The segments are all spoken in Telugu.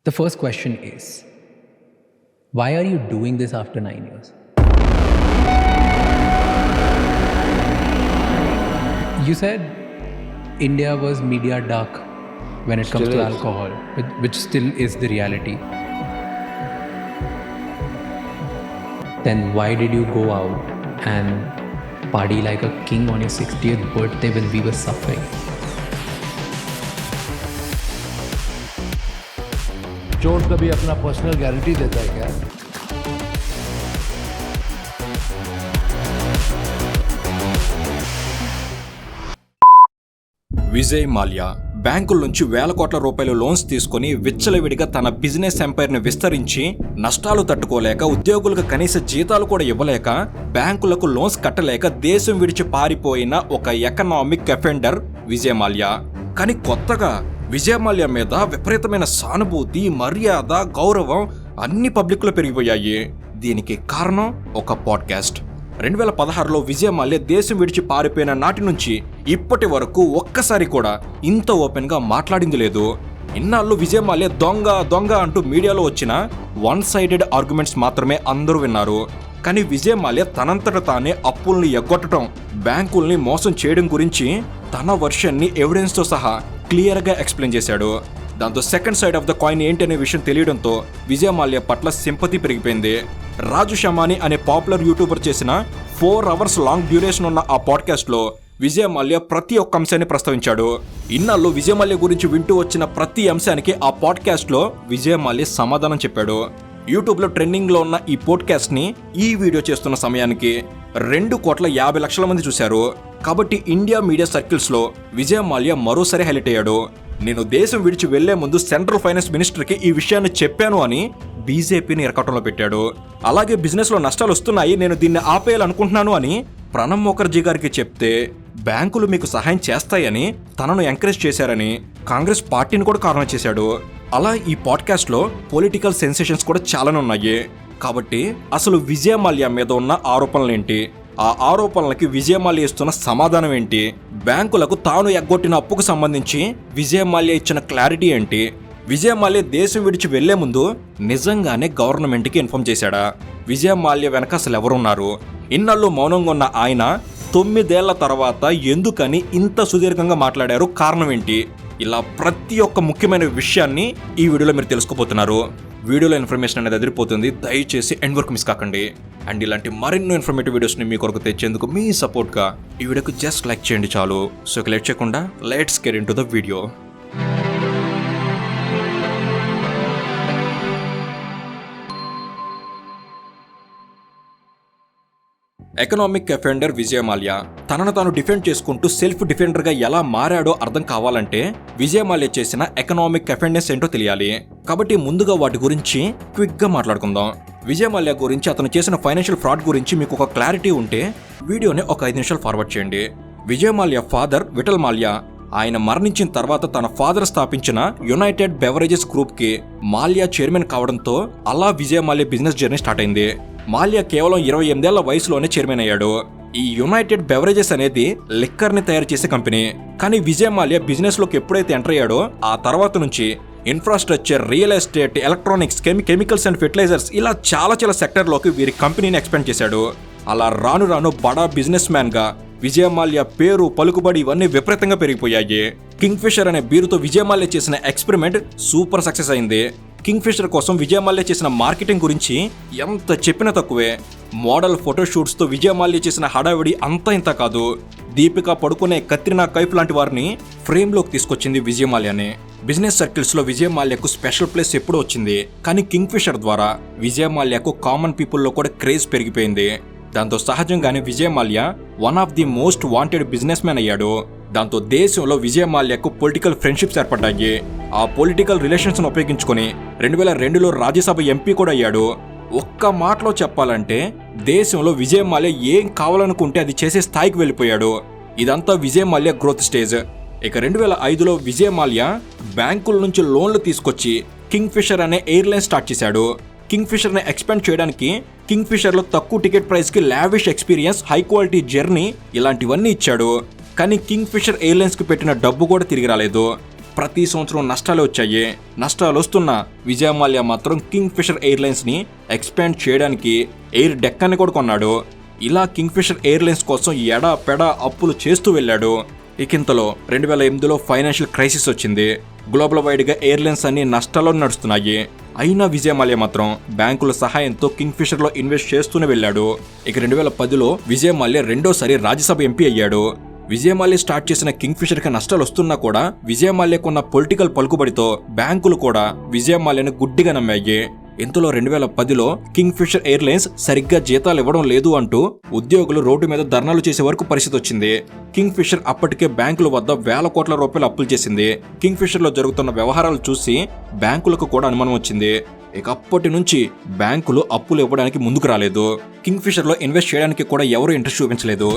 The first question is, why are you doing this after 9 years? You said India was media dark when it comes to alcohol, which still is the reality. Then why did you go out and party like a king on your 60th birthday when we were suffering? चोट कभी अपना पर्सनल गारंटी देता है क्या? విజయ్ మాల్యా బ్యాంకుల నుంచి వేల కోట్ల రూపాయల లోన్స్ తీసుకుని విచ్చలవిడిగా తన బిజినెస్ ఎంపైర్ని విస్తరించి నష్టాలు తట్టుకోలేక ఉద్యోగులకు కనీస జీతాలు కూడా ఇవ్వలేక బ్యాంకులకు లోన్స్ కట్టలేక దేశం విడిచి పారిపోయిన ఒక ఎకనామిక్ అఫెండర్ విజయ్ మాల్యా. కానీ కొత్తగా విజయ్ మాల్యా మీద విపరీతమైన సానుభూతి, మర్యాద, గౌరవం అన్ని పబ్లిక్లో పెరిగిపోయాయి. దీనికి కారణం ఒక పాడ్కాస్ట్. 2016లో విజయ్ మాల్యా దేశం విడిచి పారిపోయిన నాటి నుంచి ఇప్పటి వరకు ఒక్కసారి కూడా ఇంత ఓపెన్గా మాట్లాడింది లేదు. ఇన్నాళ్ళు విజయ్ మాల్యా దొంగ దొంగ అంటూ మీడియాలో వచ్చిన వన్ సైడెడ్ ఆర్గ్యుమెంట్స్ మాత్రమే అందరూ విన్నారు. కానీ విజయ్ మాల్యా తనంతట తానే అప్పుల్ని ఎగ్గొట్టడం, బ్యాంకుల్ని మోసం చేయడం గురించి తన వర్షన్ని ఎవిడెన్స్తో సహా క్లియర్గా ఎక్స్ప్లెయిన్ చేశాడు. దాంతో second side of the coin ఏంటి అనే విషయం తెలియడంతో విజయ్ మాల్యా పట్ల సింపతి పెరిగిపోయింది. రాజు షమాని అనే పాపులర్ యూట్యూబర్ చేసిన 4 hours లాంగ్ డ్యూరేషన్ ఉన్న ఆ పాడ్కాస్ట్లో విజయ్ మాల్యా ప్రతి ఒక్క అంశాన్ని ప్రస్తావించాడు. ఇన్నాళ్ళు విజయ్ మాల్యా గురించి వింటూ వచ్చిన ప్రతి అంశానికి ఆ పాడ్కాస్ట్లో విజయ్ మాల్యా సమాధానం చెప్పాడు. యూట్యూబ్లో ట్రెండింగ్లో ఉన్న ఈ పాడ్కాస్ట్ని ఈ వీడియో చేస్తున్న సమయానికి 2,50,00,000 మంది చూశారు. కాబట్టి ఇండియా మీడియా సర్కిల్స్లో విజయ్ మాల్యా మరోసారి హైలైట్ అయ్యాడు. నేను దేశం విడిచి వెళ్లే ముందు సెంట్రల్ ఫైనాన్స్ మినిస్టర్కి ఈ విషయాన్ని చెప్పాను అని బీజేపీని ఇరకటంలో పెట్టాడు. అలాగే బిజినెస్లో నష్టాలు వస్తున్నాయి, నేను దీన్ని ఆపేయాలనుకుంటున్నాను అని ప్రణబ్ ముఖర్జీ గారికి చెప్తే బ్యాంకులు మీకు సహాయం చేస్తాయని తనను ఎంకరేజ్ చేశారని కాంగ్రెస్ పార్టీని కూడా కారణం చేశాడు. అలా ఈ పాడ్కాస్ట్లో పొలిటికల్ సెన్సేషన్స్ కూడా చాలానే ఉన్నాయి. కాబట్టి అసలు విజయ్ మాల్యా మీద ఉన్న ఆరోపణలేంటి, ఆ ఆరోపణలకి విజయ్ మాల్యా ఇస్తున్న సమాధానం ఏంటి, బ్యాంకులకు తాను ఎగ్గొట్టిన అప్పుకు సంబంధించి విజయ్ మాల్యా ఇచ్చిన క్లారిటీ ఏంటి, విజయ్ మాల్యా దేశం విడిచి వెళ్లే ముందు నిజంగానే గవర్నమెంట్కి ఇన్ఫార్మ్ చేశాడా, విజయ్ మాల్యా వెనక అసలు ఎవరున్నారు, ఇన్నాళ్ళు మౌనంగా ఉన్న ఆయన 9 ఏళ్ల తర్వాత ఎందుకని ఇంత సుదీర్ఘంగా మాట్లాడారు, కారణం ఏంటి, ఇలా ప్రతి ఒక్క ముఖ్యమైన విషయాన్ని ఈ వీడియోలో మీరు తెలుసుకోబోతున్నారు. వీడియోలో ఇన్ఫర్మేషన్ అనేది అదిరిపోతుంది, దయచేసి ఎండ్ వరకు మిస్ కాకండి. అండ్ ఇలాంటి మరెన్నో ఇన్ఫర్మేటివ్ వీడియోస్ని మీ కొరకు తెచ్చేందుకు మీ సపోర్ట్గా ఈ వీడియోకి జస్ట్ లైక్ చేయండి చాలు. సో లేట్ చేయకుండా let's get into the video. Economic offender Vijay Mallya తనను తాను డిఫెండ్ చేసుకుంటూ సెల్ఫ్ డిఫెండర్గా ఎలా మారాడో అర్థం కావాలంటే విజయ్ మాల్యా చేసిన ఎకనామిక్ అఫెండెన్స్ ఏంటో తెలియాలి. కాబట్టి ముందుగా వాటి గురించి క్విక్గా మాట్లాడుకుందాం. విజయ్ మాల్యా గురించి, అతను చేసిన ఫైనాన్షియల్ ఫ్రాడ్ గురించి మీకు ఒక క్లారిటీ ఉంటే వీడియోని ఒక 5 నిమిషాలు ఫార్వర్డ్ చేయండి. విజయ్ మాల్యా ఫాదర్ విఠల్ మాల్యా ఆయన మరణించిన తర్వాత తన ఫాదర్ స్థాపించిన యునైటెడ్ బెవరేజెస్ గ్రూప్కి మాల్యా చైర్మన్ కావడంతో అలా Vijay Mallya business journey start అయింది. మాల్యా కేవలం 28 ఏళ్ల వయసులోనే చైర్మన్ అయ్యాడు. ఈ యునైటెడ్ బెవరేజెస్ అనేది లిక్కర్ని తయారు చేసే కంపెనీ. కానీ విజయ్ మాల్యా బిజినెస్లోకి ఎప్పుడైతే ఎంటర్ అయ్యాడో ఆ తర్వాత నుంచి infrastructure, real estate, electronics, chemicals and fertilisers ఇలా చాలా సెక్టర్లోకి వీరి కంపెనీని ఎక్స్పాండ్ చేశాడు. అలా రాను రాను బడా బిజినెస్ మ్యాన్గా విజయ్ మాల్యా పేరు, పలుకుబడి ఇవన్నీ విపరీతంగా పెరిగిపోయాయి. కింగ్ ఫిషర్ అనే బీరుతో విజయ్ మాల్యా చేసిన ఎక్స్పెరిమెంట్ సూపర్ సక్సెస్ అయింది. కింగ్ ఫిషర్ కోసం విజయ్ మాల్యా చేసిన మార్కెటింగ్ గురించి ఎంత చెప్పినా తక్కువే. మోడల్ ఫోటోషూట్స్తో విజయ్ మాల్యా చేసిన హడావిడి అంతా ఇంత కాదు. దీపికా పడుకునే, కత్రినా కైఫ్ లాంటి వారిని ఫ్రేమ్లోకి తీసుకొచ్చింది విజయ్ మాల్యానే. బిజినెస్ సర్కిల్స్లో విజయ్ మాల్యాకు స్పెషల్ ప్లేస్ ఎప్పుడూ వచ్చింది. కానీ కింగ్ ఫిషర్ ద్వారా విజయ్ మాల్యాకు కామన్ పీపుల్లో కూడా క్రేజ్ పెరిగిపోయింది. దాంతో సహజంగానే Vijay Mallya one of the most wanted business man అయ్యాడు. దాంతో దేశంలో విజయ్ మాల్యాకు పొలిటికల్ ఫ్రెండ్షిప్స్ ఏర్పడ్డాయి. ఆ పొలిటికల్ రిలేషన్స్ ఉపయోగించుకొని 2002లో రాజ్యసభ ఎంపీ కూడా అయ్యాడు. ఒక్క మాటలో చెప్పాలంటే దేశంలో విజయ్ మాల్యా ఏం కావాలనుకుంటే అది చేసే స్థాయికి వెళ్ళిపోయాడు. ఇదంతా విజయ్ మాల్యా గ్రోత్ స్టేజ్. ఇక 2005లో విజయ్ మాల్యా బ్యాంకుల నుంచి లోన్లు తీసుకొచ్చి కింగ్ ఫిషర్ అనే ఎయిర్లైన్ స్టార్ట్ చేశాడు. కింగ్ ఫిషర్ని ఎక్స్పాండ్ చేయడానికి కింగ్ ఫిషర్లో తక్కువ టికెట్ ప్రైస్కి lavish experience, high quality journey ఇలాంటివన్నీ ఇచ్చాడు. కానీ కింగ్ ఫిషర్ ఎయిర్లైన్స్కి పెట్టిన డబ్బు కూడా తిరిగి రాలేదు. ప్రతి సంవత్సరం నష్టాలే వచ్చాయి. నష్టాలు వస్తున్న విజయ్ మాల్యా మాత్రం కింగ్ ఫిషర్ ఎయిర్లైన్స్ ని ఎక్స్పాండ్ చేయడానికి ఎయిర్ డెక్కన్ని కూడా కొన్నాడు. ఇలా కింగ్ ఫిషర్ ఎయిర్లైన్స్ కోసం ఎడా పెడా అప్పులు చేస్తూ వెళ్ళాడు. ఇంతలో 2008లో ఫైనాన్షియల్ క్రైసిస్ వచ్చింది. గ్లోబల్ వైడ్గా ఎయిర్లైన్స్ అన్ని నష్టాల్లో నడుస్తున్నాయి. అయినా విజయ్ మాల్యా మాత్రం బ్యాంకుల సహాయంతో కింగ్ ఫిషర్లో ఇన్వెస్ట్ చేస్తూనే వెళ్ళాడు. 2010లో విజయ్ మాల్యా రెండోసారి రాజ్యసభ ఎంపీ అయ్యాడు. విజయ్ మాల్యా స్టార్ట్ చేసిన కింగ్ ఫిషర్కి నష్టాలు వస్తున్నా కూడా విజయ్ మాల్యాకున్న పొలిటికల్ పలుకుబడితో బ్యాంకులు కూడా విజయ్ మాల్యాను గుడ్డిగా నమ్మాయి. ఇంతలో 2010లో కింగ్ ఫిషర్ ఎయిర్లైన్స్ సరిగ్గా జీతాలు ఇవ్వడం లేదు అంటూ ఉద్యోగులు రోడ్డు మీద ధర్నాలు చేసే వరకు పరిస్థితి వచ్చింది. కింగ్ ఫిషర్ అప్పటికే బ్యాంకుల వద్ద వేల కోట్ల రూపాయలు అప్పులు చేసింది. కింగ్ ఫిషర్ లో జరుగుతున్న వ్యవహారాలు చూసి బ్యాంకులకు కూడా అనుమానం వచ్చింది. అప్పటి నుంచి బ్యాంకులు అప్పులు ఇవ్వడానికి ముందుకు రాలేదు. కింగ్ ఫిషర్ లో ఇన్వెస్ట్ చేయడానికి కూడా ఎవరూ ఇంట్రెస్ట్ చూపించలేదు.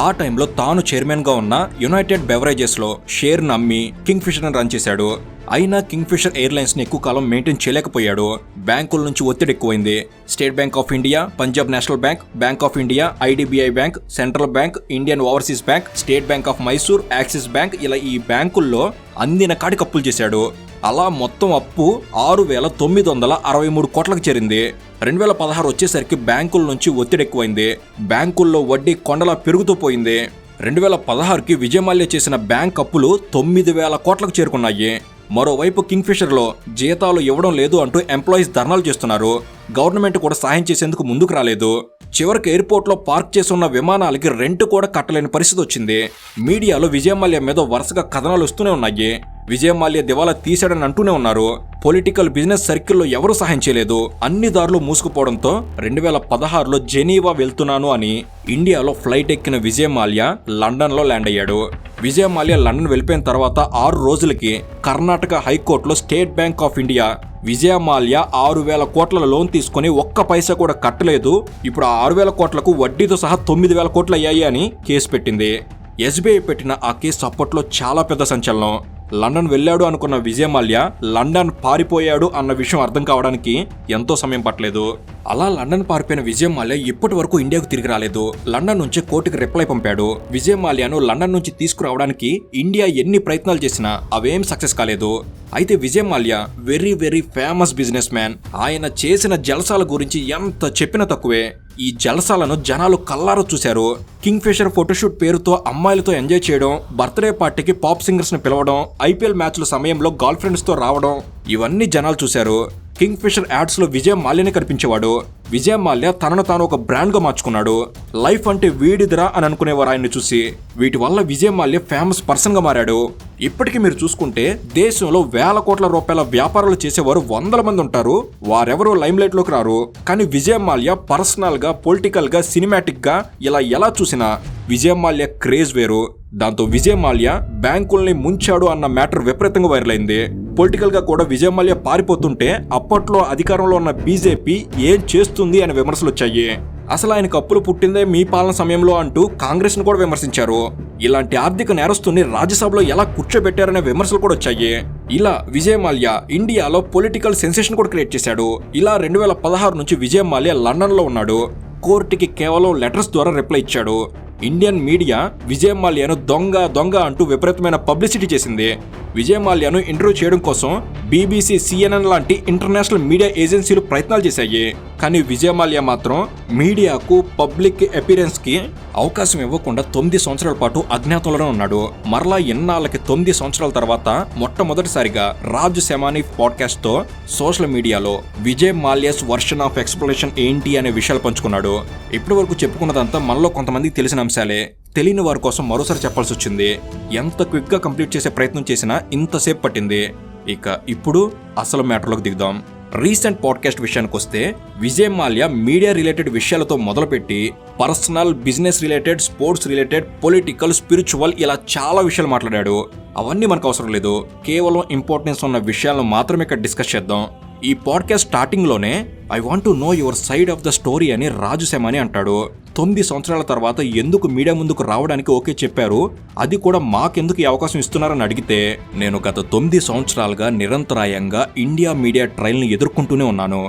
ఆ టైంలో తాను చైర్మన్ గా ఉన్న యునైటెడ్ బెవరేజెస్ లో షేర్ ను అమ్మి కింగ్ ఫిషర్ ని రన్ చేశాడు. అయినా కింగ్ ఫిషర్ ఎయిర్లైన్స్ ని ఎక్కువ కాలం మెయింటైన్ చేయలేకపోయాడు. బ్యాంకుల నుంచి ఒత్తిడి ఎక్కువైంది. State bank of India, Punjab national bank, bank of India, IDBI bank, central bank, Indian overseas bank, state bank of Mysore, axis bank ఇలా ఈ బ్యాంకుల్లో అందిన కాడికి అప్పులు చేశాడు. అలా మొత్తం అప్పు 6,963 కోట్లకు చేరింది. 2016 వచ్చేసరికి బ్యాంకుల నుంచి ఒత్తిడి ఎక్కువైంది. బ్యాంకుల్లో వడ్డీ కొండలా పెరుగుతూ పోయింది. 2016కి విజయ్ మాల్యా చేసిన బ్యాంక్ అప్పులు 9,000 కోట్లకు చేరుకున్నాయి. మరోవైపు కింగ్ ఫిషర్ లో జీతాలు ఇవ్వడం లేదు అంటూ ఎంప్లాయీస్ ధర్నాలు చేస్తున్నారు. గవర్నమెంట్ కూడా సహాయం చేసేందుకు ముందుకు రాలేదు. చివరికి ఎయిర్పోర్ట్ లో పార్క్ చేసి ఉన్న విమానాలకి రెంట్ కూడా కట్టలేని పరిస్థితి వచ్చింది. మీడియాలో విజయ్ మాల్యా మీద వరుసగా కథనాలు వస్తూనే ఉన్నాయి. విజయ్ మాల్యా దివాలా తీశాడని అంటూనే ఉన్నారు. పొలిటికల్ బిజినెస్ సర్కిల్లో ఎవరూ సహాయం చేయలేదు. అన్ని దారులు మూసుకుపోవడంతో 2016లో జెనీవా వెళ్తున్నాను అని ఇండియాలో ఫ్లైట్ ఎక్కిన విజయ్ మాల్యా లండన్ లో ల్యాండ్ అయ్యాడు. విజయ్ మాల్యా లండన్ వెళ్ళిపోయిన తర్వాత 6 రోజులకి కర్ణాటక హైకోర్టులో state bank of India Vijay Mallya 6,000 కోట్ల లోన్ తీసుకుని ఒక్క పైసా కూడా కట్టలేదు, ఇప్పుడు ఆ 6,000 కోట్లకు వడ్డీతో సహా 9,000 కోట్లు అయ్యాయి అని కేసు పెట్టింది. SBI పెట్టిన ఆ కేసు అప్పట్లో చాలా పెద్ద సంచలనం. లండన్ వెళ్ళాడు అనుకున్న విజయ్ మాల్యా లండన్ పారిపోయాడు అన్న విషయం అర్థం కావడానికి ఎంతో సమయం పట్టలేదు. అలా లండన్ పారిపోయిన విజయ్ మాల్యా ఇప్పటి వరకు ఇండియాకు తిరిగి రాలేదు. లండన్ నుంచి కోర్టుకి రిప్లై పంపాడు. విజయ్ మాల్యాను లండన్ నుంచి తీసుకురావడానికి ఇండియా ఎన్ని ప్రయత్నాలు చేసినా అవేం సక్సెస్ కాలేదు. అయితే Vijay Mallya very famous business man. ఆయన చేసిన జల్సాల గురించి ఎంత చెప్పినా తక్కువే. ఈ జల్సాలను జనాలు కల్లారో చూశారు. కింగ్ ఫిషర్ ఫోటోషూట్ పేరుతో అమ్మాయిలతో ఎంజాయ్ చేయడం, బర్త్డే పార్టీకి పాప్ సింగర్స్ ని పిలవడం, IPL మ్యాచ్ల సమయంలో గర్ల్ ఫ్రెండ్స్ తో రావడం ఇవన్నీ జనాలు చూశారు. కింగ్ ఫిషర్ యాడ్స్ లో విజయ్ మాల్యానే కనిపించేవాడు. విజయ్ మాల్యా తనను తాను ఒక బ్రాండ్ గా మార్చుకున్నాడు. లైఫ్ అంటే వీడిదిరా అని అనుకునేవారు ఆయన్ని చూసి. వీటి వల్ల విజయ్ మాల్యా ఫేమస్ పర్సన్ గా మారాడు. ఇప్పటికీ మీరు చూసుకుంటే దేశంలో వేల కోట్ల రూపాయల వ్యాపారాలు చేసేవారు 100 మంది ఉంటారు. వారెవరూ లైమ్ లైట్ లోకి రారు. కానీ విజయ్ మాల్యా పర్సనల్ గా, పొలిటికల్ గా, సినిమాటిక్ గా ఇలా ఎలా చూసినా విజయ్ మాల్యా క్రేజ్ వేరు. దాంతో విజయ్ మాల్యా బ్యాంకుల్ని ముంచాడు అన్న మ్యాటర్ విపరీతంగా వైరల్ అయింది. పొలిటికల్ గా కూడా విజయ్ మాల్యా పారిపోతుంటే అప్పట్లో అధికారంలో ఉన్న BJP ఏం చేస్తుంది అనే విమర్శలు వచ్చాయి. అసలు ఆయనకు అప్పులు పుట్టిందే మీ పాలన సమయంలో అంటూ కాంగ్రెస్ ను కూడా విమర్శించారు. ఇలాంటి ఆర్థిక నేరస్తుని రాజ్యసభలో ఎలా కూర్చోబెట్టారనే విమర్శలు కూడా వచ్చాయి. ఇలా విజయ్ మాల్యా ఇండియాలో పొలిటికల్ సెన్సేషన్ కూడా క్రియేట్ చేశాడు. ఇలా 2016 నుంచి విజయ్ మాల్యా లండన్ లో ఉన్నాడు. కోర్టుకి కేవలం లెటర్స్ ద్వారా రిప్లై ఇచ్చాడు. ఇండియన్ మీడియా విజయ్ మాల్యాను దొంగ అంటూ విపరీతమైన పబ్లిసిటీ చేసింది. విజయ్ మాల్యాను ఇంటర్వ్యూ చేయడం కోసం BBC, CNN లాంటి ఇంటర్నేషనల్ మీడియా ఏజెన్సీలు ప్రయత్నాలు చేశాయి. కానీ విజయ్ మాల్యా మాత్రం మీడియాకు, పబ్లిక్ అపీరెన్స్ కి అవకాశం ఇవ్వకుండా 9 సంవత్సరాల పాటు అజ్ఞాతంలోనే ఉన్నాడు. మరలా ఎన్నాళ్ళకి 9 సంవత్సరాల తర్వాత మొట్టమొదటిసారిగా రాజ్ సెమానీ పాడ్కాస్ట్ తో సోషల్ మీడియాలో విజయ్ మాల్యాస్ వర్షన్ ఆఫ్ ఎక్స్ప్లెనేషన్ ఏంటి అనే విషయాలు పంచుకున్నాడు. ఇప్పటి వరకు చెప్పుకున్నదంతా మనలో కొంతమందికి తెలిసిన అంశాలే. తెలియని వారి కోసం మరోసారి చెప్పాల్సి వచ్చింది. ఎంత క్విక్ గా కంప్లీట్ చేసే ప్రయత్నం చేసినా ఇంతసేపు పట్టింది. ఇక ఇప్పుడు అసలు మ్యాటర్లోకి దిగుదాం. రీసెంట్ పాడ్కాస్ట్ విషయానికి వస్తే విజయ్ మాల్యా మీడియా రిలేటెడ్ విషయాలతో మొదలుపెట్టి personal, business related, sports related, political, spiritual ఇలా చాలా విషయాలు మాట్లాడాడు. అవన్నీ మనకు అవసరం లేదు. కేవలం ఇంపార్టెన్స్ ఉన్న విషయాలను మాత్రమే ఇక్కడ డిస్కస్ చేద్దాం. ఈ పాడ్కాస్ట్ స్టార్టింగ్ లోనే I want to know your side of the story అని రాజు సెమానీ అంటాడు. 9 సంవత్సరాల తర్వాత ఎందుకు మీడియా ముందుకు రావడానికి ఓకే చెప్పారు, అది కూడా మాకెందుకు ఈ అవకాశం ఇస్తున్నారని అడిగితే, నేను గత 9 సంవత్సరాలుగా నిరంతరాయంగా ఇండియా మీడియా ట్రయల్ని ఎదుర్కొంటూనే ఉన్నాను.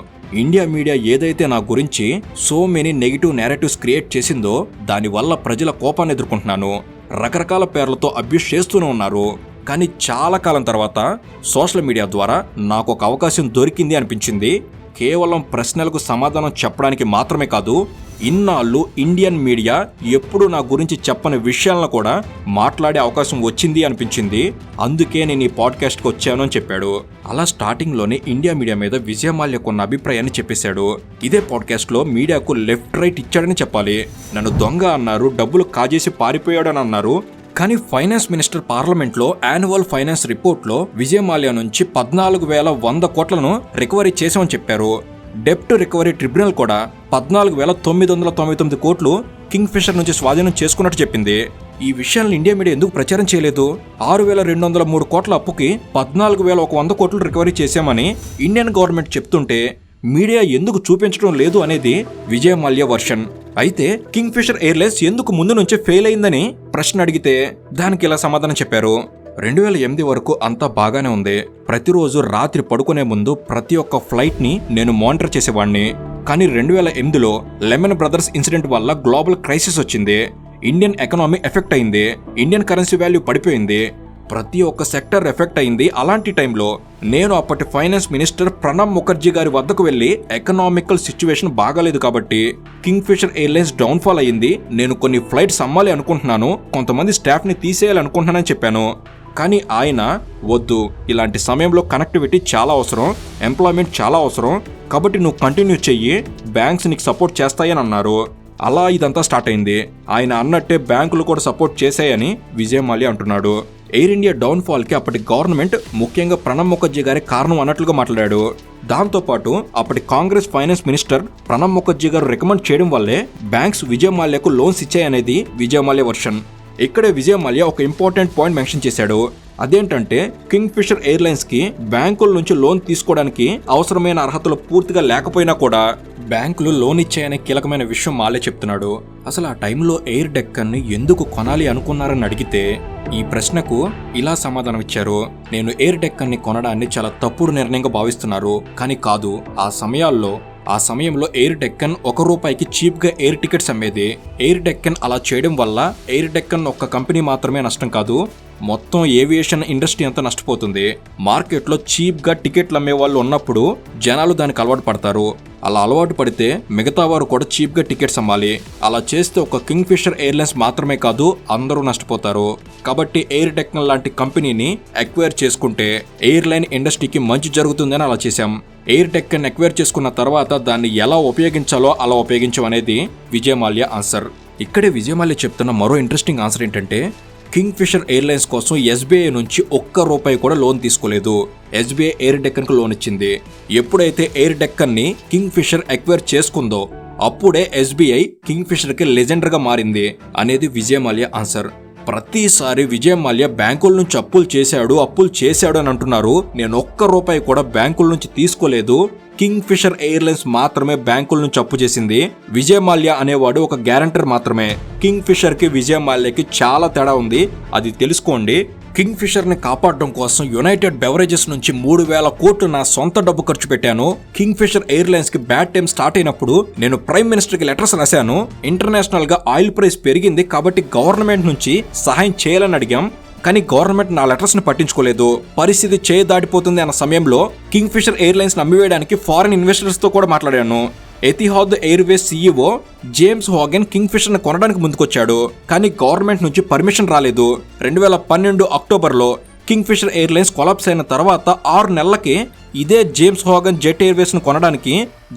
ఇండియా మీడియా ఏదైతే నా గురించి so many negative narratives create చేసిందో దానివల్ల ప్రజల కోపాన్ని ఎదుర్కొంటున్నాను. రకరకాల పేర్లతో అబ్యూస్ చేస్తూనే ఉన్నారు. కానీ చాలా కాలం తర్వాత సోషల్ మీడియా ద్వారా నాకు ఒక అవకాశం దొరికింది అనిపించింది. కేవలం ప్రశ్నలకు సమాధానం చెప్పడానికి మాత్రమే కాదు, ఇన్నాళ్ళు ఇండియన్ మీడియా ఎప్పుడు నా గురించి చెప్పని విషయాలను కూడా మాట్లాడే అవకాశం వచ్చింది అనిపించింది. అందుకే నేను ఈ పాడ్కాస్ట్కి వచ్చాను అని చెప్పాడు. అలా స్టార్టింగ్లోనే ఇండియా మీడియా మీద విజయ్ మాల్యా కొన్న అభిప్రాయాన్ని చెప్పేశాడు. ఇదే పాడ్కాస్ట్లో మీడియాకు లెఫ్ట్ రైట్ ఇచ్చాడని చెప్పాలి. నన్ను దొంగ అన్నారు, డబ్బులు కాజేసి పారిపోయాడని అన్నారు. కానీ ఫైనాన్స్ మినిస్టర్ పార్లమెంట్లో యాన్యువల్ ఫైనాన్స్ రిపోర్ట్లో విజయ్ మాల్యా నుంచి 14,100 కోట్లను రికవరీ చేశామని చెప్పారు. డెప్ట్ రికవరీ ట్రిబ్యునల్ కూడా 14,999 కోట్లు కింగ్ ఫిషర్ నుంచి స్వాధీనం చేసుకున్నట్టు చెప్పింది. ఈ విషయాలను ఇండియా మీడియా ఎందుకు ప్రచారం చేయలేదు? 6,203 కోట్ల అప్పుకి 14,100 కోట్లు రికవరీ చేశామని ఇండియన్ గవర్నమెంట్ చెప్తుంటే మీడియా ఎందుకు చూపించడం లేదు అనేది విజయ్ మాల్యా వర్షన్. అయితే కింగ్ ఫిషర్ ఎయిర్లైన్స్ ఎందుకు ముందు నుంచే ఫెయిల్ అయిందని ప్రశ్న అడిగితే దానికి ఇలా సమాధానం చెప్పారు. 2008 వరకు అంతా బాగానే ఉంది. ప్రతిరోజు రాత్రి పడుకునే ముందు ప్రతి ఒక్క ఫ్లైట్ని నేను మానిటర్ చేసేవాడిని. కానీ 2008లో లెమన్ బ్రదర్స్ ఇన్సిడెంట్ వల్ల గ్లోబల్ క్రైసిస్ వచ్చింది. ఇండియన్ ఎకనామీ ఎఫెక్ట్ అయింది. ఇండియన్ కరెన్సీ వాల్యూ పడిపోయింది. ప్రతి ఒక్క సెక్టర్ ఎఫెక్ట్ అయింది. అలాంటి టైంలో నేను అప్పటి ఫైనాన్స్ మినిస్టర్ ప్రణబ్ ముఖర్జీ గారి వద్దకు వెళ్ళి ఎకనామికల్ సిచ్యువేషన్ బాగాలేదు కాబట్టి కింగ్ ఫిషర్ ఎయిర్లైన్స్ డౌన్ఫాల్ అయ్యింది, నేను కొన్ని ఫ్లైట్స్ అమ్మాలి అనుకుంటున్నాను, కొంతమంది స్టాఫ్ని తీసేయాలి అనుకుంటున్నానని చెప్పాను. కానీ ఆయన వద్దు, ఇలాంటి సమయంలో కనెక్టివిటీ చాలా అవసరం, ఎంప్లాయ్మెంట్ చాలా అవసరం, కాబట్టి నువ్వు కంటిన్యూ చెయ్యి, బ్యాంక్స్ నీకు సపోర్ట్ చేస్తాయని అన్నారు. అలా ఇదంతా స్టార్ట్ అయింది. ఆయన అన్నట్టే బ్యాంకులు కూడా సపోర్ట్ చేశాయని విజయ్ మాల్యా అంటున్నాడు. ఎయిర్ ఇండియా డౌన్ఫాల్కి అప్పటి గవర్నమెంట్, ముఖ్యంగా ప్రణబ్ ముఖర్జీ గారి కారణం అన్నట్లుగా మాట్లాడాడు. దాంతోపాటు అప్పటి కాంగ్రెస్ ఫైనాన్స్ మినిస్టర్ ప్రణబ్ ముఖర్జీ గారు రికమెండ్ చేయడం వల్లే బ్యాంక్స్ విజయ్ మాల్యాకు లోన్స్ ఇచ్చాయనేది విజయ్ మాల్యా వర్షన్. ఇక్కడే విజయ్ మాల్యా ఒక ఇంపార్టెంట్ పాయింట్ మెన్షన్ చేశాడు. అదేంటంటే కింగ్ ఫిషర్ ఎయిర్లైన్స్ కి బ్యాంకుల నుంచి లోన్ తీసుకోవడానికి అవసరమైన అర్హతలు పూర్తిగా లేకపోయినా కూడా బ్యాంకులు లోన్ ఇచ్చాయనే కీలకమైన విషయం మాల్యా చెప్తున్నాడు. అసలు ఆ టైంలో ఎయిర్ డెక్కన్ ని ఎందుకు కొనాలి అనుకున్నారని అడిగితే ఈ ప్రశ్నకు ఇలా సమాధానం ఇచ్చారు. నేను ఎయిర్ డెక్కన్ ని కొనడాన్ని చాలా తప్పుడు నిర్ణయంగా భావిస్తున్నారు, కానీ కాదు. ఆ సమయంలో ఎయిర్ డెక్కన్ ₹1 చీప్గా ఎయిర్ టికెట్స్ అమ్మేది. ఎయిర్ డెక్కన్ అలా చేయడం వల్ల ఎయిర్ డెక్కన్ ఒక్క కంపెనీ మాత్రమే నష్టం కాదు, మొత్తం ఏవియేషన్ ఇండస్ట్రీ అంతా నష్టపోతుంది. మార్కెట్లో చీప్గా టికెట్లు అమ్మే వాళ్ళు ఉన్నప్పుడు జనాలు దానికి అలవాటు పడతారు. అలా అలవాటు పడితే మిగతా వారు కూడా చీప్గా టికెట్స్ అమ్మాలి. అలా చేస్తే ఒక కింగ్ ఫిషర్ ఎయిర్లైన్స్ మాత్రమే కాదు, అందరూ నష్టపోతారు. కాబట్టి ఎయిర్ డెక్కన్ లాంటి కంపెనీని అక్వైర్ చేసుకుంటే ఎయిర్లైన్ ఇండస్ట్రీకి మంచి జరుగుతుందని అలా చేశాం. ఎయిర్ డెక్కన్ అక్వైర్ చేసుకున్న తర్వాత దాన్ని ఎలా ఉపయోగించాలో అలా ఉపయోగించాం అనేది విజయ్ మాల్యా ఆన్సర్. ఇక్కడే విజయ్ మాల్యా చెప్తున్న మరో ఇంట్రెస్టింగ్ ఆన్సర్ ఏంటంటే కింగ్ ఫిషర్ ఎయిర్లైన్స్ కోసం ఎస్బీఐ నుంచి ₹1 కూడా లోన్ తీసుకోలేదు. ఎస్బీఐ ఎయిర్ డెక్కన్కు లోన్ ఇచ్చింది. ఎప్పుడైతే ఎయిర్ డెక్కన్ని కింగ్ ఫిషర్ అక్వైర్ చేసుకుందో అప్పుడే ఎస్బీఐ కింగ్ ఫిషర్కి లెజెండర్గా మారింది అనేది విజయ్ మాల్యా ఆన్సర్. ప్రతిసారి విజయ్ మాల్యా బ్యాంకుల నుంచి అప్పులు చేశాడు అని అంటున్నారు. నేను ₹1 కూడా బ్యాంకుల నుంచి తీసుకోలేదు. కింగ్ ఫిషర్ ఎయిర్లైన్స్ మాత్రమే బ్యాంకుల నుంచి అప్పు చేసింది. విజయ్ మాల్యా అనేవాడు ఒక గ్యారంటర్ మాత్రమే. కింగ్ ఫిషర్ కి విజయ్ మాల్యాకి చాలా తేడా ఉంది, అది తెలుసుకోండి. కింగ్ ఫిషర్ ని కాపాడడం కోసం యునైటెడ్ బెవరేజెస్ నుంచి 3,000 కోట్లు నా సొంత డబ్బు ఖర్చు పెట్టాను. కింగ్ ఫిషర్ ఎయిర్లైన్స్ కి బ్యాడ్ టైం స్టార్ట్ అయినప్పుడు నేను ప్రైమ్ మినిస్టర్ కి లెటర్స్ రాశాను. ఇంటర్నేషనల్ గా ఆయిల్ ప్రైస్ పెరిగింది కాబట్టి గవర్నమెంట్ నుంచి సహాయం చేయాలని అడిగాం, కానీ గవర్నమెంట్ నా లెటర్స్ ని పట్టించుకోలేదు. పరిస్థితి చేయి దాటిపోతుంది అన్న సమయంలో కింగ్ ఫిషర్ ఎయిర్లైన్స్ నమ్మివేయడానికి ఫారిన్ ఇన్వెస్టర్స్ తో కూడా మాట్లాడాను. Etihad Airways CEO James Hogan Kingfisher ని కొనడానికి ముందుకొచ్చాడు, కానీ గవర్నమెంట్ నుంచి పర్మిషన్ రాలేదు. 2012 అక్టోబర్లో కింగ్ ఫిషర్ ఎయిర్లైన్స్ కొలాప్స్ అయిన తర్వాత 6 నెలలకి ఇదే జేమ్స్ హోగెన్ జెట్ ఎయిర్వేస్ ను కొనడానికి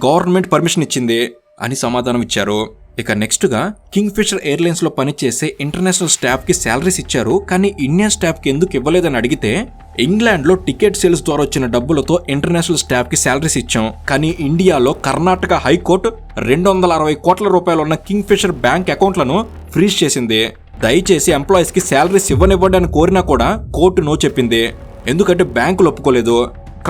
గవర్నమెంట్ పర్మిషన్ ఇచ్చింది అని సమాధానం ఇచ్చారు. ఇక నెక్స్ట్ గా కింగ్ ఫిషర్ ఎయిర్లైన్స్ లో పనిచేసే ఇంటర్నేషనల్ స్టాఫ్ కి శాలరీస్ ఇచ్చారు, కానీ ఇండియన్ స్టాఫ్ కి ఎందుకు ఇవ్వలేదని అడిగితే ఇంగ్లాండ్ లో టికెట్ సేల్స్ ద్వారా వచ్చిన డబ్బులతో ఇంటర్నేషనల్ స్టాఫ్ కి శాలరీస్ ఇచ్చాం, కానీ ఇండియాలో కర్ణాటక హైకోర్టు ₹260 కోట్ల ఉన్న కింగ్ ఫిషర్ బ్యాంక్ అకౌంట్లను ఫ్రీజ్ చేసింది. దయచేసి ఎంప్లాయీస్ కి శాలరీస్ ఇవ్వనివ్వండి అని కోరినా కూడా కోర్టు నో చెప్పింది. ఎందుకంటే బ్యాంకులు ఒప్పుకోలేదు.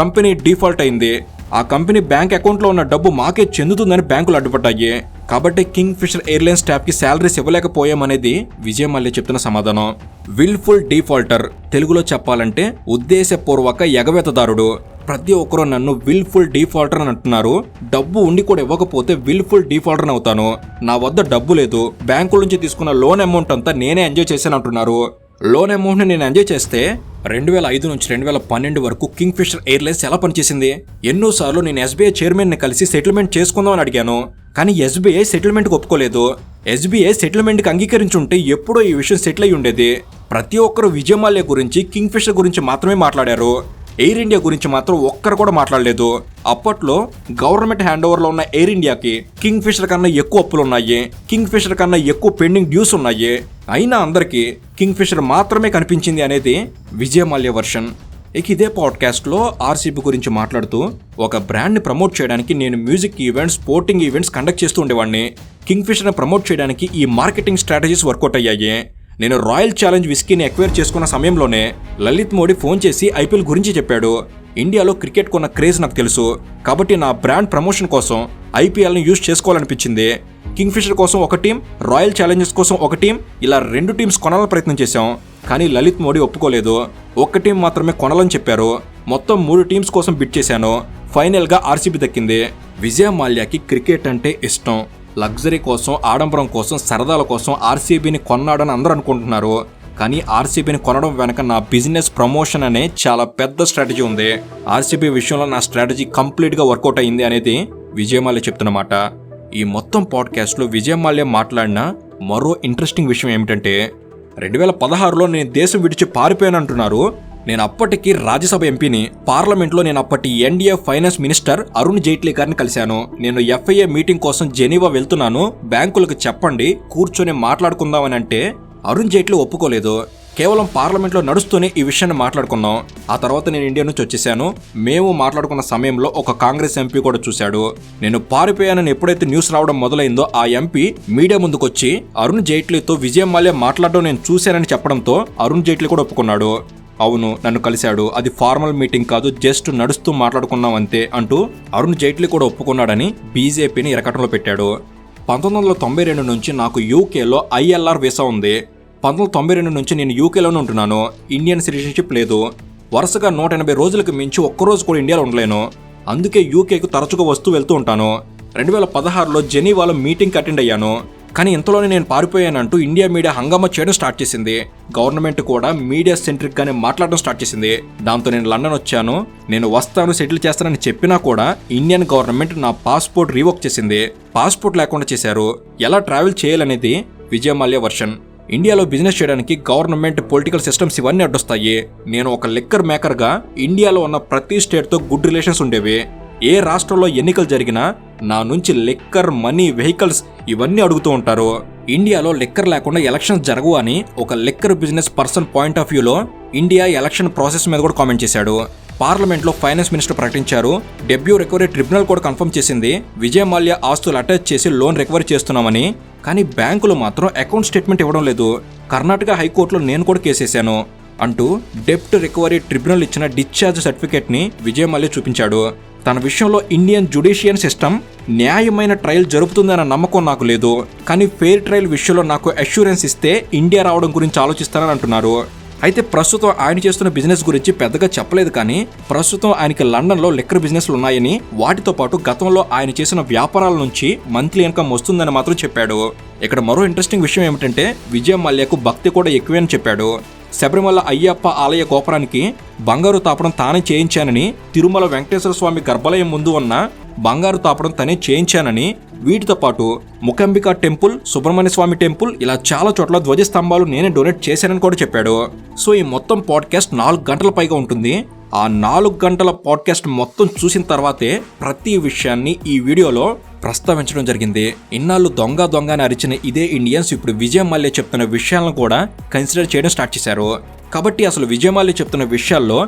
కంపెనీ డిఫాల్ట్ అయింది. ఆ కంపెనీ బ్యాంక్ అకౌంట్లో ఉన్న డబ్బు మాకే చెందుతుందని బ్యాంకులు అడ్డుపడ్డాయి. కాబట్టి కింగ్ ఫిషర్ ఎయిర్లైన్స్ స్టాఫ్ కి శాలరీస్ ఇవ్వలేకపోయామనేది విజయ్ మాల్యా చెప్తున్న సమాధానం. విల్ఫుల్ డిఫాల్టర్, తెలుగులో చెప్పాలంటే ఉద్దేశపూర్వక ఎగవేతదారుడు. ప్రతి ఒక్కరూ నన్ను విల్ఫుల్ డిఫాల్టర్ అని అంటున్నారు. డబ్బు ఉండి కూడా ఇవ్వకపోతే విల్ఫుల్ డిఫాల్టర్ అని అవుతాను. నా వద్ద డబ్బు లేదు, బ్యాంకుల నుంచి తీసుకున్న లోన్ అమౌంట్ అంతా నేనే ఎంజాయ్ చేశాను అంటున్నారు. లోన్ అమౌంట్ని నేను ఎంజాయ్ చేస్తే 2005 నుంచి 2012 వరకు కింగ్ ఫిషర్ ఎయిర్లైన్స్ ఎలా పనిచేసింది? ఎన్నోసార్లు నేను ఎస్బీఐ చైర్మన్ని కలిసి సెటిల్మెంట్ చేసుకుందామని అడిగాను, కానీ ఎస్బీఐ సెటిల్మెంట్కి ఒప్పుకోలేదు. ఎస్బీఐ సెటిల్మెంట్కి అంగీకరించుంటే ఎప్పుడో ఈ విషయం సెటిల్ అయి ఉండేది. ప్రతి ఒక్కరు విజయ్ మాల్యా గురించి, కింగ్ ఫిషర్ గురించి మాత్రమే మాట్లాడారు. ఎయిర్ ఇండియా గురించి మాత్రం ఒక్కరు కూడా మాట్లాడలేదు. అప్పట్లో గవర్నమెంట్ హ్యాండ్ ఓవర్లో ఉన్న ఎయిర్ ఇండియాకి కింగ్ ఫిషర్ కన్నా ఎక్కువ అప్పులున్నాయి, కింగ్ ఫిషర్ కన్నా ఎక్కువ పెండింగ్ డ్యూస్ ఉన్నాయి. అయినా అందరికీ కింగ్ ఫిషర్ మాత్రమే కనిపించింది అనేది విజయ్ మాల్యా వర్షన్. ఇక ఇదే పాడ్కాస్ట్లో ఆర్సీబీ గురించి మాట్లాడుతూ, ఒక బ్రాండ్ని ప్రమోట్ చేయడానికి నేను music events, sporting events conduct చేస్తూ ఉండేవాడిని. కింగ్ ఫిషర్ని ప్రమోట్ చేయడానికి ఈ మార్కెటింగ్ స్ట్రాటజీస్ వర్కౌట్ అయ్యాయి. నేను రాయల్ ఛాలెంజ్ విస్కీని ఎక్వైర్ చేసుకున్న సమయంలోనే లలిత్ మోడీ ఫోన్ చేసి ఐపీఎల్ గురించి చెప్పాడు. ఇండియాలో క్రికెట్ కొన్న క్రేజ్ నాకు తెలుసు, కాబట్టి నా బ్రాండ్ ప్రమోషన్ కోసం ఐపీఎల్ని యూజ్ చేసుకోవాలనిపించింది. కింగ్ ఫిషర్ కోసం ఒక టీం, రాయల్ ఛాలెంజర్స్ కోసం ఒక టీం, ఇలా 2 టీమ్స్ కొనాలని ప్రయత్నం చేశాం. కానీ లలిత్ మోడీ ఒప్పుకోలేదు. ఒక్క టీం మాత్రమే కొనాలని చెప్పారు. మొత్తం 3 టీమ్స్ కోసం బిడ్ చేశాను. ఫైనల్గా ఆర్సీబీ దక్కింది. విజయ్ మాల్యాకి క్రికెట్ అంటే ఇష్టం. లగ్జరీ కోసం, ఆడంబరం కోసం, సరదాల కోసం ఆర్సీబీని కొన్నాడని అందరూ అనుకుంటున్నారు. కానీ ఆర్సీబీని కొనడం వెనక నా బిజినెస్ ప్రమోషన్ అనే చాలా పెద్ద స్ట్రాటజీ ఉంది. ఆర్సీబీ విషయంలో నా స్ట్రాటజీ కంప్లీట్గా వర్కౌట్ అయ్యింది అనేది విజయ్ మాల్యా చెప్తున్నమాట. ఈ మొత్తం పాడ్కాస్ట్లో విజయ్ మాల్యా మాట్లాడిన మరో ఇంట్రెస్టింగ్ విషయం ఏమిటంటే, 2016లో నేను దేశం విడిచి పారిపోయానంటున్నారు. నేను అప్పటికి రాజ్యసభ ఎంపీని. పార్లమెంట్లో నేను అప్పటి NDA finance minister Arun Jaitley గారిని కలిశాను. నేను ఎఫ్ఐఏ మీటింగ్ కోసం జెనీవా వెళ్తున్నాను, బ్యాంకులకు చెప్పండి, కూర్చొని మాట్లాడుకుందామని అంటే అరుణ్ జైట్లీ ఒప్పుకోలేదు. కేవలం పార్లమెంట్లో నడుస్తూనే ఈ విషయాన్ని మాట్లాడుకున్నాం. ఆ తర్వాత నేను ఇండియా నుంచి వచ్చేసాను. మేము మాట్లాడుకున్న సమయంలో ఒక కాంగ్రెస్ ఎంపీ కూడా చూశాడు. నేను పారిపోయానని ఎప్పుడైతే న్యూస్ రావడం మొదలైందో ఆ ఎంపీ మీడియా ముందుకొచ్చి అరుణ్ జైట్లీతో విజయ్ మాల్యా మాట్లాడడం నేను చూశానని చెప్పడంతో అరుణ్ జైట్లీ కూడా ఒప్పుకున్నాడు. అవును, నన్ను కలిశాడు, అది ఫార్మల్ మీటింగ్ కాదు, జస్ట్ నడుస్తూ మాట్లాడుకున్నాం అంతే అంటూ అరుణ్ జైట్లీ కూడా ఒప్పుకున్నాడని బీజేపీని ఇరకటంలో పెట్టాడు. 1992 నుంచి నాకు యూకేలో ఐఎల్ఆర్ వీసా ఉంది. 1992 నుంచి నేను యూకేలోనే ఉంటున్నాను. ఇండియన్ సిటిజన్షిప్ లేదు. వరుసగా 180 రోజులకు మించి ఒక్కరోజు కూడా ఇండియాలో ఉండలేను. అందుకే యూకేకు తరచుగా వస్తూ వెళ్తూ ఉంటాను. 2016లో జెనీవాలో మీటింగ్కి అటెండ్ అయ్యాను. కానీ ఇంతలోనే నేను పారిపోయానంటూ ఇండియా మీడియా హంగామా చేయడం స్టార్ట్ చేసింది. గవర్నమెంట్ కూడా మీడియా సెంట్రిక్ గానే మాట్లాడడం స్టార్ట్ చేసింది. దాంతో నేను లండన్ వచ్చాను, నేను వస్తాను, సెటిల్ చేస్తానని చెప్పినా కూడా ఇండియన్ గవర్నమెంట్ నా పాస్పోర్ట్ రీవోక్ చేసింది. పాస్పోర్ట్ లేకుండా చేశారు. ఎలా ట్రావెల్ చేయాలనేది విజయ్ మాల్యా వర్షన్. ఇండియాలో బిజినెస్ చేయడానికి గవర్నమెంట్, పొలిటికల్ సిస్టమ్స్ ఇవన్నీ అడ్డొస్తాయి. నేను ఒక లిక్కర్ మేకర్గా ఇండియాలో ఉన్న ప్రతి స్టేట్తో గుడ్ రిలేషన్స్ ఉండేవి. ఏ రాష్ట్రంలో ఎన్నికలు జరిగినా నా నుంచి లిక్కర్, మనీ, వెహికల్స్ ఇవన్నీ అడుగుతూ ఉంటారు. ఇండియాలో లిక్కర్ లేకుండా ఎలక్షన్స్ జరగవు అని ఒక liquor business person point of వ్యూలో ఇండియా ఎలక్షన్ ప్రాసెస్ మీద కూడా కామెంట్ చేశాడు. పార్లమెంట్లో ఫైనాన్స్ మినిస్టర్ ప్రకటించారు. డెబ్యూ రికవరీ ట్రిబ్యునల్ కూడా కన్ఫర్మ్ చేసింది విజయ్ మాల్యా ఆస్తులు అటాచ్ చేసి లోన్ రికవరీ చేస్తున్నామని. కానీ బ్యాంకులు మాత్రం అకౌంట్ స్టేట్మెంట్ ఇవ్వడం లేదు. కర్ణాటక హైకోర్టులో నేను కూడా కేసేశాను అంటూ డెప్ట్ రికవరీ ట్రిబ్యునల్ ఇచ్చిన డిశ్చార్జ్ సర్టిఫికేట్ని విజయ్ మాల్యా చూపించాడు. తన విషయంలో ఇండియన్ జ్యుడిషియల్ సిస్టమ్ న్యాయమైన ట్రయల్ జరుపుతుందన్న నమ్మకం నాకు లేదు, కానీ ఫెయిర్ ట్రయల్ విషయంలో నాకు అష్యూరెన్స్ ఇస్తే ఇండియా రావడం గురించి ఆలోచిస్తానని అంటున్నారు. అయితే ప్రస్తుతం ఆయన చేస్తున్న బిజినెస్ గురించి పెద్దగా చెప్పలేదు, కానీ ప్రస్తుతం ఆయనకి లండన్లో లిక్కర్ బిజినెస్లు ఉన్నాయని, వాటితో పాటు గతంలో ఆయన చేసిన వ్యాపారాల నుంచి మంత్లీ ఇన్కమ్ వస్తుందని మాత్రం చెప్పాడు. ఇక్కడ మరో ఇంట్రెస్టింగ్ విషయం ఏమిటంటే విజయ్ మాల్యాకు భక్తి కూడా ఎక్కువే అని చెప్పాడు. శబరిమల అయ్యప్ప ఆలయ గోపురానికి బంగారు తాపడం తానే చేయించానని, తిరుమల వెంకటేశ్వర స్వామి గర్భాలయం ముందు ఉన్న బంగారు తాపడం తనే చేయించానని, వీటితో పాటు ముకంబికా టెంపుల్, సుబ్రహ్మణ్య స్వామి టెంపుల్, ఇలా చాలా చోట్ల ధ్వజస్తంభాలు నేనే డొనేట్ చేశానని కూడా చెప్పాడు. సో ఈ మొత్తం పాడ్కాస్ట్ 4 గంటల పైగా ఉంటుంది. ఆ 4 గంటల పాడ్కాస్ట్ మొత్తం చూసిన తర్వాతే ప్రతి విషయాన్ని ఈ వీడియోలో ప్రస్తావించడం జరిగింది. ఇన్నాళ్ళు దొంగ అని అరిచిన ఇదే ఇండియన్స్ ఇప్పుడు విజయ్ మాల్యా చెప్తున్న విషయాలను కూడా కన్సిడర్ చేయడం స్టార్ట్ చేశారు. కాబట్టి అసలు విజయ్ మాల్యా చెప్తున్న విషయాల్లో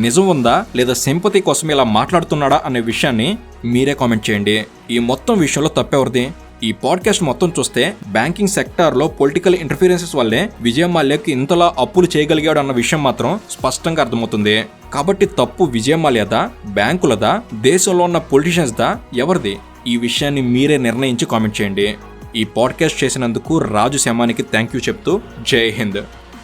నిజం ఉందా లేదా సింపతి కోసం ఇలా మాట్లాడుతున్నాడా అనే విషయాన్ని మీరే కామెంట్ చేయండి. ఈ మొత్తం విషయంలో తప్పెవరిది? ఈ పాడ్కాస్ట్ మొత్తం చూస్తే బ్యాంకింగ్ సెక్టార్లో పొలిటికల్ ఇంటర్ఫీరెన్సెస్ వల్లే విజయ్ మాల్యాకి ఇంతలా అప్పులు చేయగలిగాడు అన్న విషయం మాత్రం స్పష్టంగా అర్థమవుతుంది. కాబట్టి తప్పు విజయ్ మాల్యాదా, బ్యాంకులదా, దేశంలో ఉన్న పొలిటీషియన్స్దా, ఎవరిది? ఈ విషయాన్ని మీరే నిర్ణయించి కామెంట్ చేయండి. ఈ పాడ్కాస్ట్ చేసినందుకు రాజు శమానికి థ్యాంక్ యూ చెప్తూ జై హింద్.